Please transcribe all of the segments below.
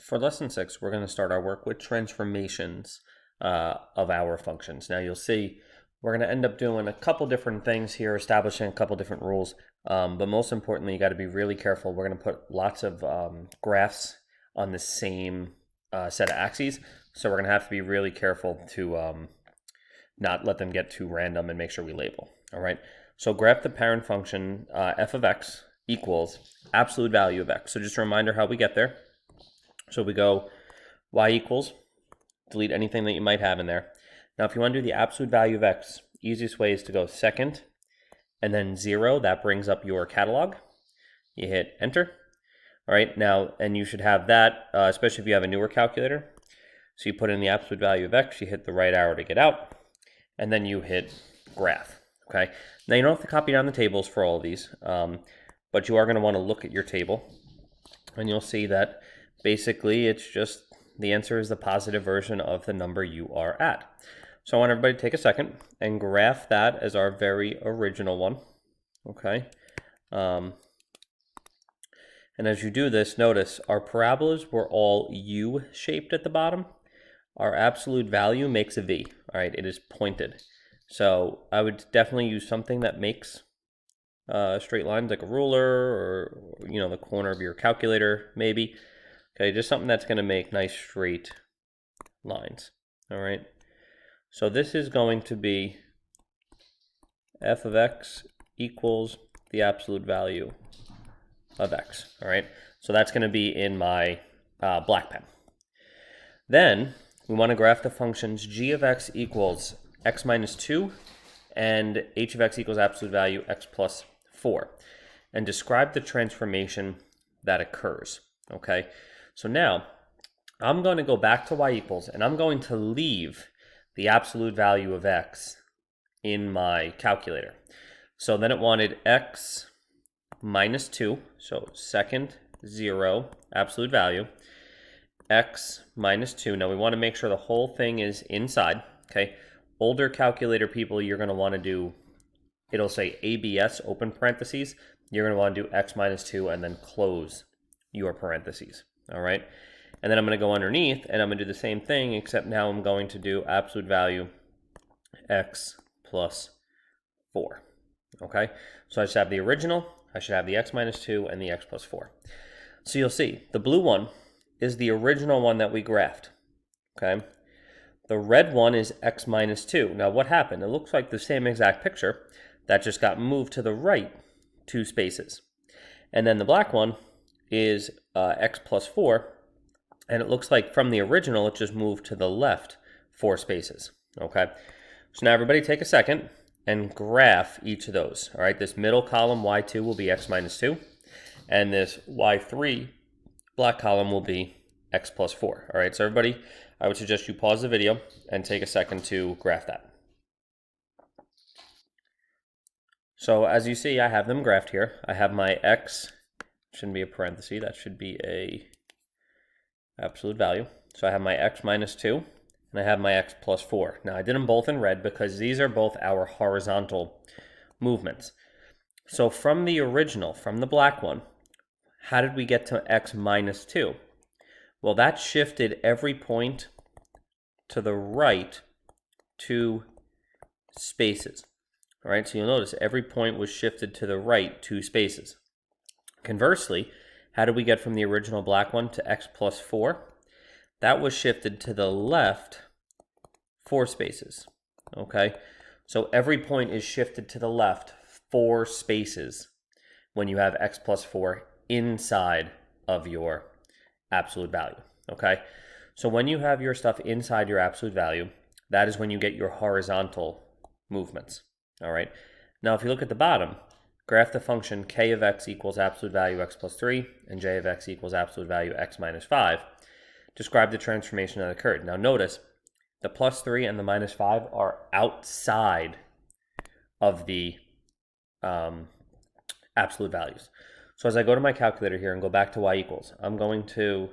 For lesson 6, we're going to start our work with transformations of our functions. Now you'll see we're going to end up doing a couple different things here, establishing a couple different rules, but most importantly, you got to be really careful. We're going to put lots of graphs on the same set of axes, so we're going to have to be really careful to not let them get too random and make sure we label. All right, so graph the parent function f of x equals absolute value of x. So just a reminder how we get there. So we go y equals, delete anything that you might have in there. Now if you want to do the absolute value of x, easiest way is to go second and then 0. That brings up your catalog. You hit enter. All right, now, and you should have that, especially if you have a newer calculator. So you put in the absolute value of x, you hit the right arrow to get out, and then you hit graph. Okay, now you don't have to copy down the tables for all of these, but you are going to want to look at your table, and you'll see that basically it's just the answer is the positive version of the number you are at. So I want everybody to take a second and graph that as our very original one. Okay. And as you do this, notice our parabolas were all U-shaped at the bottom. Our absolute value makes a V. All right, it is pointed. So I would definitely use something that makes straight lines, like a ruler or the corner of your calculator, maybe. Okay, just something that's going to make nice straight lines. All right. So this is going to be f of x equals the absolute value of x. All right. So that's going to be in my black pen. Then we want to graph the functions g of x equals x minus 2 and h of x equals absolute value x plus 4, and describe the transformation that occurs. Okay. So now I'm going to go back to y equals, and I'm going to leave the absolute value of x in my calculator. So then it wanted x minus 2, so second 0, absolute value, x minus 2. Now we want to make sure the whole thing is inside, okay? Older calculator people, you're going to want to do, it'll say ABS, open parentheses. You're going to want to do x minus 2 and then close your parentheses. All right, and then I'm going to go underneath and I'm going to do the same thing, except now I'm going to do absolute value x plus 4. Okay, so I should have the original, I should have the x minus 2 and the x plus 4. So you'll see the blue one is the original one that we graphed. Okay, the red one is x minus 2. Now what happened? It looks like the same exact picture that just got moved to the right 2 spaces. And then the black one is x plus 4, and it looks like from the original it just moved to the left 4 spaces. Okay, so now everybody take a second and graph each of those. All right, this middle column y2 will be x minus 2, and this y3 black column will be x plus 4. All right, so everybody, I would suggest you pause the video and take a second to graph that. So as you see, I have them graphed here. I have my x, shouldn't be a parenthesis, that should be a absolute value. So I have my x minus 2 and I have my x plus 4. Now I did them both in red because these are both our horizontal movements. So from the original, from the black one, how did we get to x minus 2? Well, that shifted every point to the right 2 spaces. All right, so you'll notice every point was shifted to the right 2 spaces. Conversely, how did we get from the original black one to x plus 4? That was shifted to the left 4 spaces. Okay, so every point is shifted to the left 4 spaces when you have x plus 4 inside of your absolute value. Okay, so when you have your stuff inside your absolute value, that is when you get your horizontal movements. All right, now if you look at the bottom, graph the function k of x equals absolute value x plus 3 and j of x equals absolute value x minus 5. Describe the transformation that occurred. Now notice the plus 3 and the minus 5 are outside of the absolute values. So as I go to my calculator here and go back to y equals, I'm going to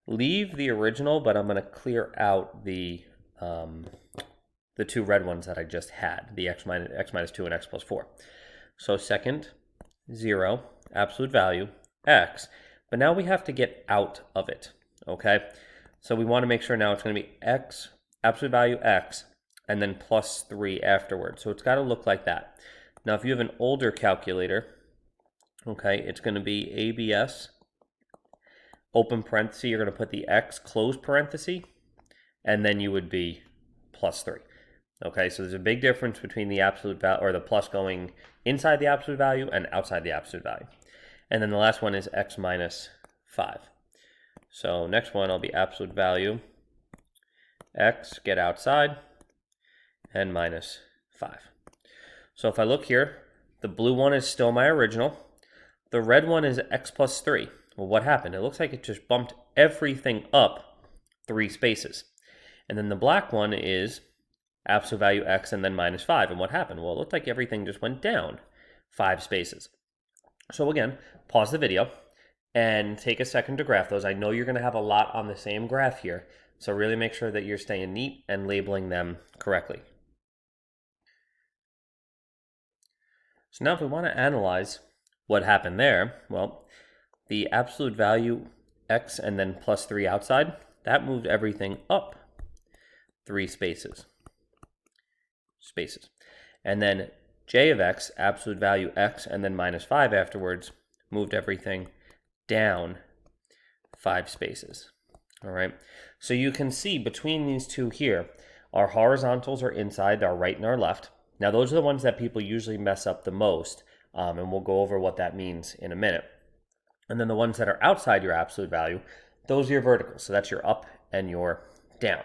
leave the original, but I'm going to clear out the 2 red ones that I just had, the x minus 2 and x plus 4. So second, 0, absolute value, x. But now we have to get out of it. okay? So we want to make sure now it's going to be x, absolute value x, and then plus 3 afterwards. So it's got to look like that. Now, if you have an older calculator, okay, it's going to be ABS, open parenthesis, you're going to put the x, close parenthesis, and then you would be plus 3. Okay, so there's a big difference between the absolute value, or the plus going inside the absolute value and outside the absolute value. And then the last one is x minus 5. So next one, I'll be absolute value x, get outside, and minus 5. So if I look here, the blue one is still my original. The red one is x plus 3. Well, what happened? It looks like it just bumped everything up 3 spaces. And then the black one is absolute value x and then minus 5. And what happened? Well, it looked like everything just went down 5 spaces. So again, pause the video and take a second to graph those. I know you're going to have a lot on the same graph here, so really make sure that you're staying neat and labeling them correctly. So now if we want to analyze what happened there, well, the absolute value x and then plus 3 outside, that moved everything up 3 spaces. And then j of x, absolute value x, and then minus 5 afterwards, moved everything down 5 spaces. All right, so you can see between these two here, our horizontals are inside, our right and our left. Now those are the ones that people usually mess up the most, and we'll go over what that means in a minute. And then the ones that are outside your absolute value, those are your verticals. So that's your up and your down.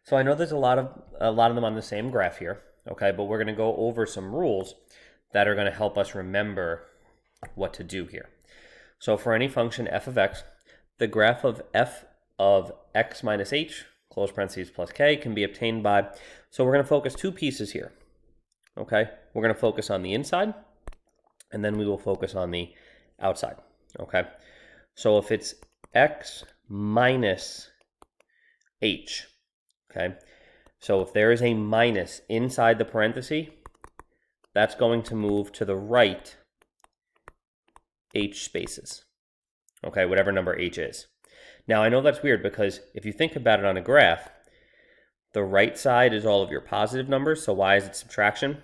So I know there's a lot of them on the same graph here, okay, but we're going to go over some rules that are going to help us remember what to do here. So for any function f of x, the graph of f of x minus h, close parentheses plus k, can be obtained by, so we're going to focus 2 pieces here, okay? We're going to focus on the inside, and then we will focus on the outside, okay? So if it's x minus h, okay? So if there is a minus inside the parenthesis, that's going to move to the right h spaces, okay, whatever number h is. Now I know that's weird because if you think about it on a graph, the right side is all of your positive numbers, so why is it subtraction?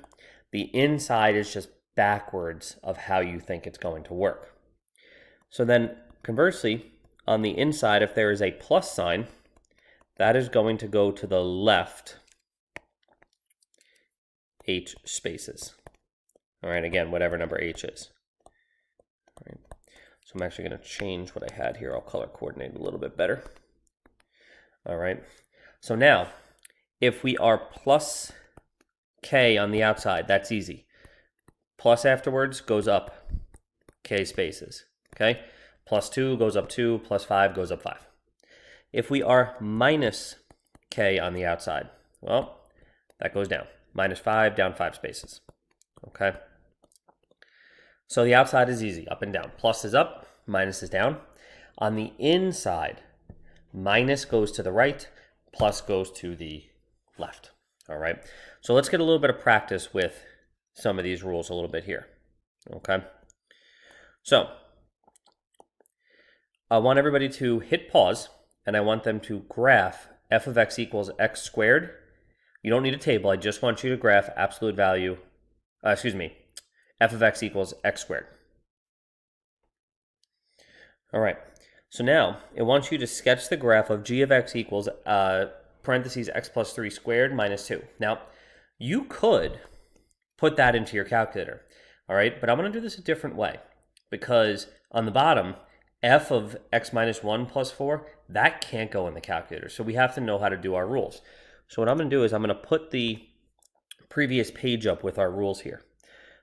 The inside is just backwards of how you think it's going to work. So then conversely, on the inside, if there is a plus sign, that is going to go to the left h spaces. All right, again, whatever number h is. All right. So I'm actually going to change what I had here. I'll color coordinate a little bit better. All right. So now, if we are plus k on the outside, that's easy. Plus afterwards goes up k spaces. Okay. Plus 2 goes up 2, plus 5 goes up 5. If we are minus k on the outside, well, that goes down. Minus 5, down 5 spaces. Okay. So the outside is easy, up and down. Plus is up, minus is down. On the inside, minus goes to the right, plus goes to the left. All right. So let's get a little bit of practice with some of these rules a little bit here. Okay. So I want everybody to hit pause, and I want them to graph f of x equals x squared. You don't need a table. I just want you to graph absolute value, f of x equals x squared. All right. So now it wants you to sketch the graph of g of x equals parentheses x plus 3 squared minus 2. Now, you could put that into your calculator, all right? But I'm going to do this a different way because on the bottom, f of x minus 1 plus 4, that can't go in the calculator. So we have to know how to do our rules. So what I'm going to do is I'm going to put the previous page up with our rules here.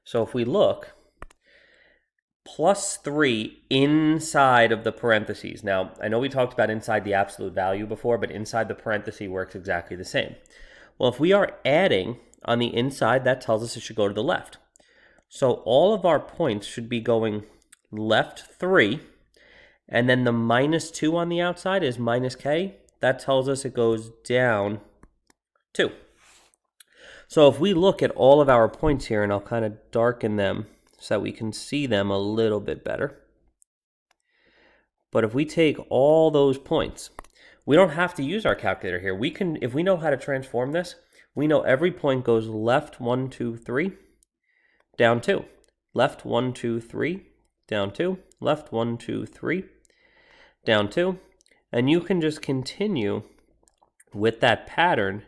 So if we look, plus 3 inside of the parentheses. Now, I know we talked about inside the absolute value before, but inside the parenthesis works exactly the same. Well, if we are adding on the inside, that tells us it should go to the left. So all of our points should be going left 3, and then the minus 2 on the outside is minus k. That tells us it goes down 2. So if we look at all of our points here, and I'll kind of darken them so that we can see them a little bit better. But if we take all those points, we don't have to use our calculator here. We can, if we know how to transform this, we know every point goes left 1, 2, 3, down 2. Left 1, 2, 3, down 2. Left 1, 2, 3, down 2. And you can just continue with that pattern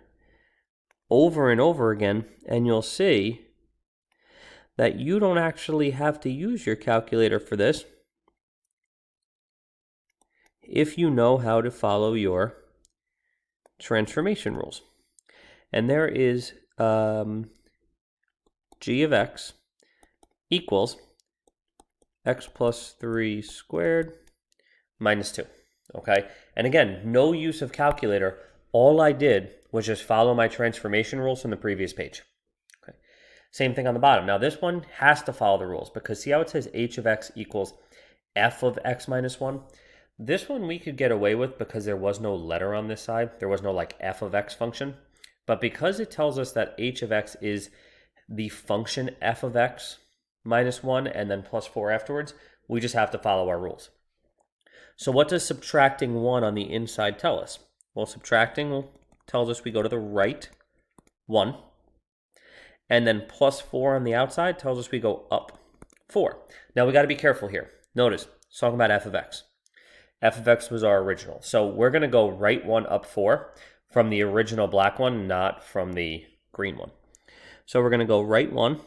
over and over again, and you'll see that you don't actually have to use your calculator for this if you know how to follow your transformation rules. And there is g of x equals x plus 3 squared minus 2, okay? And again, no use of calculator. All I did was just follow my transformation rules from the previous page. Okay. Same thing on the bottom. Now this one has to follow the rules because see how it says h of x equals f of x minus 1? This one we could get away with because there was no letter on this side. There was no like f of x function. But because it tells us that h of x is the function f of x minus 1 and then plus 4 afterwards, we just have to follow our rules. So what does subtracting 1 on the inside tell us? Well, subtracting tells us we go to the right 1. And then plus 4 on the outside tells us we go up 4. Now we got to be careful here. Notice, it's talking about f of x. F of x was our original. So we're going to go right 1 up 4 from the original black one, not from the green one. So we're going to go right 1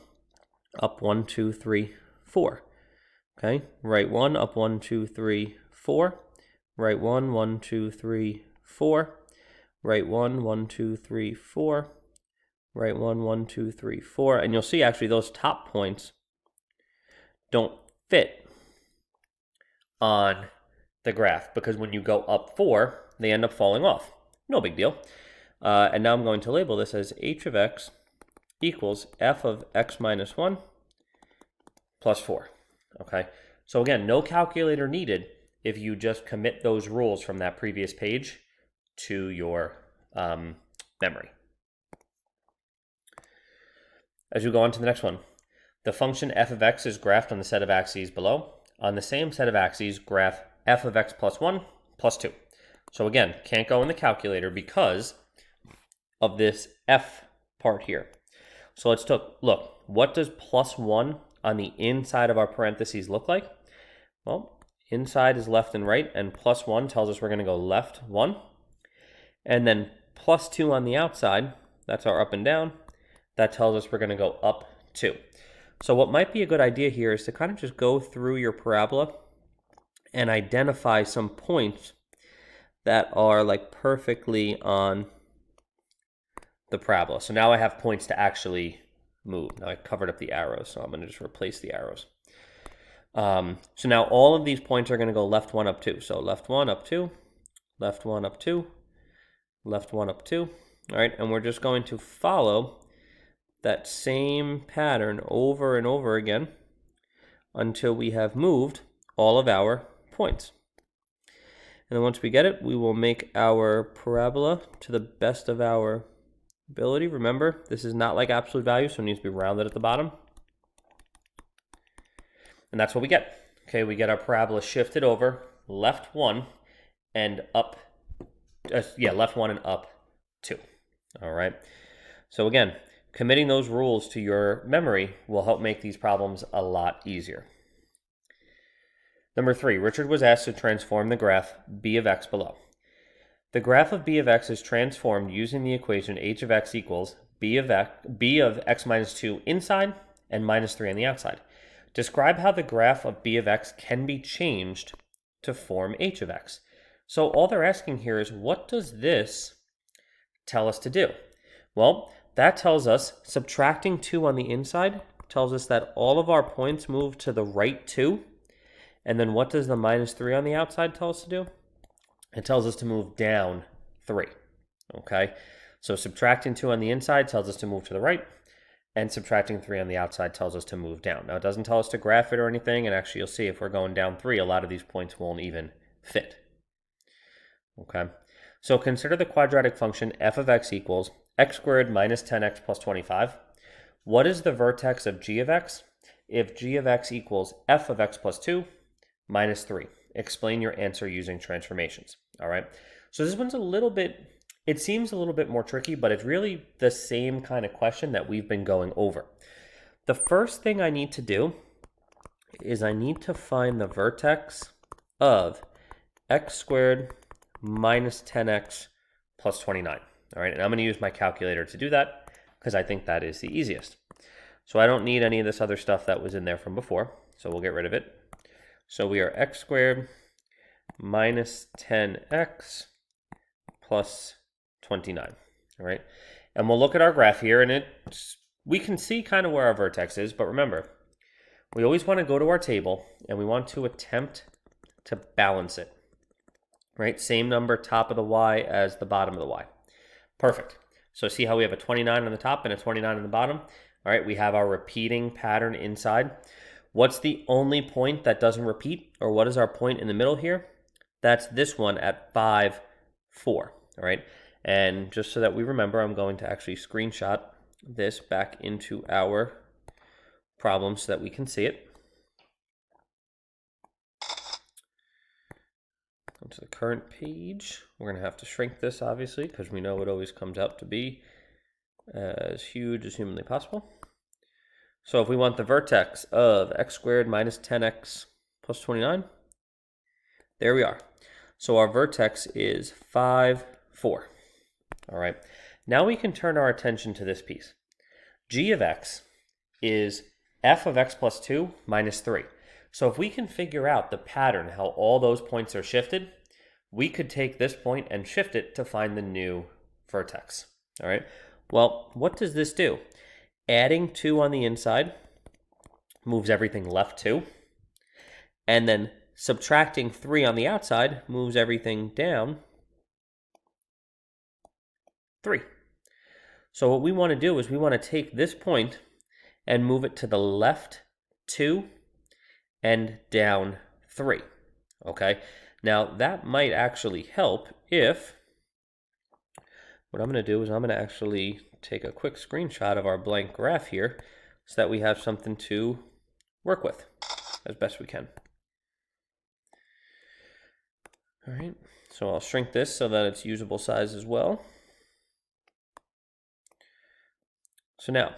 up 1, 2, 3, 4. Okay, right 1 up 1, 2, 3, 4. Right 1, 1, 2, 3, 4. Right 1, 1, 2, 3, 4. Right 1, 1, 2, 3, 4. And you'll see actually those top points don't fit on the graph because when you go up 4, they end up falling off. No big deal. And now I'm going to label this as h of x equals f of x minus 1 plus 4. Okay, so again, no calculator needed if you just commit those rules from that previous page to your memory. As we go on to the next one, the function f of x is graphed on the set of axes below. On the same set of axes, graph f of x plus 1 plus 2. So again, can't go in the calculator because of this f part here. So let's look, what does plus 1 on the inside of our parentheses look like? Well, inside is left and right, and plus 1 tells us we're going to go left 1. And then plus 2 on the outside, that's our up and down, that tells us we're going to go up 2. So what might be a good idea here is to kind of just go through your parabola and identify some points that are like perfectly on the parabola. So now I have points to actually move. Now I covered up the arrows, so I'm going to just replace the arrows. So now all of these points are going to go left 1 up 2. So left 1 up 2, left 1 up 2, left 1 up 2. All right, and we're just going to follow that same pattern over and over again until we have moved all of our points. And then once we get it, we will make our parabola to the best of our ability. Remember, this is not like absolute value, so it needs to be rounded at the bottom. And that's what we get. Okay, we get our parabola shifted over left 1 and up, left 1 and up 2. All right. So again, committing those rules to your memory will help make these problems a lot easier. Number 3, Richard was asked to transform the graph b of x below. The graph of b of x is transformed using the equation h of x equals b of x minus 2 inside and minus 3 on the outside. Describe how the graph of b of x can be changed to form h of x. So all they're asking here is, what does this tell us to do? Well, that tells us subtracting 2 on the inside tells us that all of our points move to the right 2. And then what does the minus 3 on the outside tell us to do? It tells us to move down 3. Okay, so subtracting 2 on the inside tells us to move to the right, and subtracting 3 on the outside tells us to move down. Now, it doesn't tell us to graph it or anything, and actually you'll see if we're going down 3, a lot of these points won't even fit. Okay, so consider the quadratic function f of x equals x squared minus 10x plus 25. What is the vertex of g of x if g of x equals f of x plus 2 minus 3? Explain your answer using transformations. All right. So this one's a little bit, it seems a little bit more tricky, but it's really the same kind of question that we've been going over. The first thing I need to do is I need to find the vertex of x squared minus 10x plus 29. All right, and I'm going to use my calculator to do that because I think that is the easiest. So I don't need any of this other stuff that was in there from before, so we'll get rid of it. So we are x squared minus 10x plus 29, all right? And we'll look at our graph here, and we can see kind of where our vertex is, but remember, we always want to go to our table, and we want to attempt to balance it, right? Same number top of the y as the bottom of the y. Perfect. So see how we have a 29 on the top and a 29 on the bottom? All right, we have our repeating pattern inside. What's the only point that doesn't repeat, or what is our point in the middle here? That's this one at 5, 4, all right? And just so that we remember, I'm going to actually screenshot this back into our problem so that we can see it. Go to the current page. We're going to have to shrink this, obviously, because we know it always comes out to be as huge as humanly possible. So if we want the vertex of x squared minus 10x plus 29, there we are. So our vertex is 5, 4. All right. Now we can turn our attention to this piece. G of x is f of x plus 2 minus 3. So if we can figure out the pattern, how all those points are shifted, we could take this point and shift it to find the new vertex. All right. Well, what does this do? Adding 2 on the inside moves everything left 2. And then subtracting 3 on the outside moves everything down 3. So what we want to do is we want to take this point and move it to the left 2 and down 3. Okay, now that might actually help if, what I'm going to do is I'm going to actually take a quick screenshot of our blank graph here so that we have something to work with as best we can. All right, so I'll shrink this so that it's usable size as well. So now,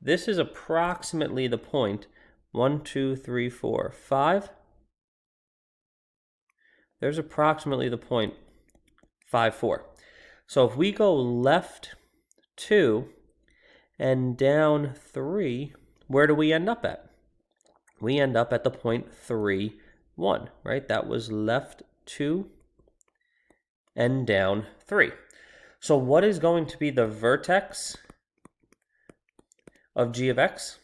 this is approximately the point 1, 2, 3, 4, 5. There's approximately the point 5, 4. So if we go left 2 and down 3, where do we end up at? We end up at the point 3, 1, right? That was left 2 and down 3. So what is going to be the vertex of g of x?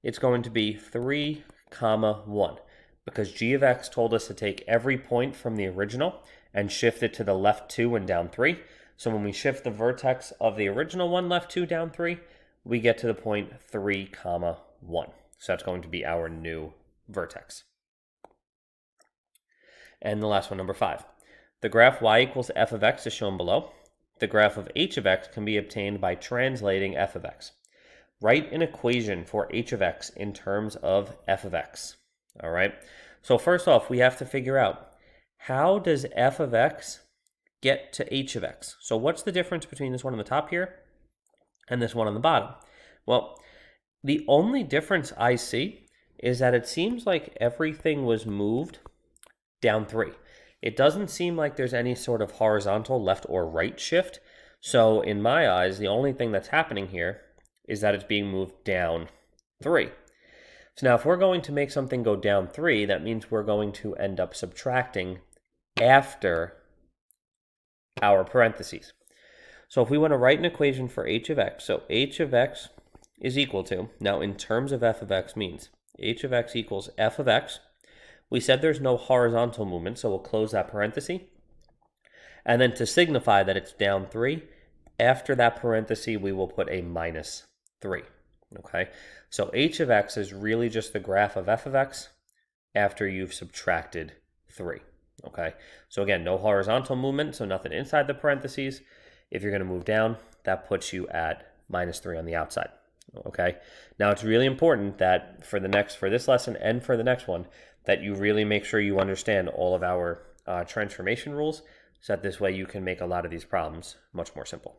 It's going to be 3, 1, because g of x told us to take every point from the original and shift it to the left 2 and down 3. So when we shift the vertex of the original one, left 2, down 3, we get to the point 3, 1. So that's going to be our new vertex. And the last one, number 5. The graph y equals f of x is shown below. The graph of h of x can be obtained by translating f of x. Write an equation for h of x in terms of f of x. All right. So first off, we have to figure out, how does f of x get to h of x? So what's the difference between this one on the top here and this one on the bottom? Well, the only difference I see is that it seems like everything was moved down 3. It doesn't seem like there's any sort of horizontal left or right shift. So in my eyes, the only thing that's happening here is that it's being moved down 3. So now if we're going to make something go down 3, that means we're going to end up subtracting after our parentheses. So if we want to write an equation for h of x, so h of x is equal to, now in terms of f of x means h of x equals f of x. We said there's no horizontal movement, so we'll close that parenthesis. And then to signify that it's down 3, after that parenthesis, we will put a minus 3. Okay, so h of x is really just the graph of f of x after you've subtracted 3. Okay, so again, no horizontal movement, so nothing inside the parentheses. If you're going to move down, that puts you at minus 3 on the outside. Okay, now it's really important that for this lesson and for the next one, that you really make sure you understand all of our transformation rules, so that this way you can make a lot of these problems much more simple.